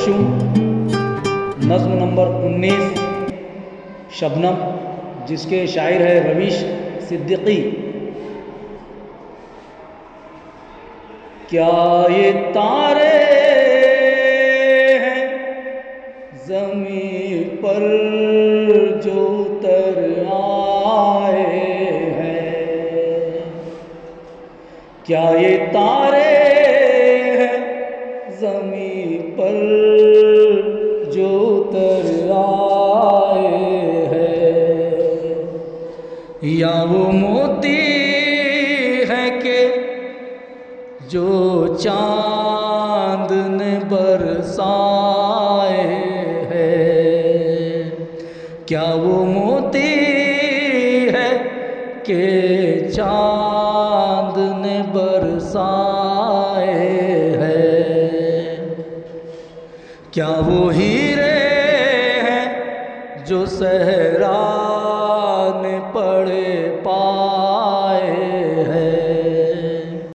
मासूम, नज़्म नंबर 19 शबनम, जिसके शायर है रवीश सिद्दीकी। क्या ये तारे हैं ज़मीं पर जो उतर आए हैं, क्या ये तारे हैं ज़मीं पर जो उतर आए हैं, या वो मोती है कि जो चाँद ने बरसाए हैं, क्या वो मोती है कि चाँद ने बरसाए हैं, क्या वो हीरे हैं जो सहरा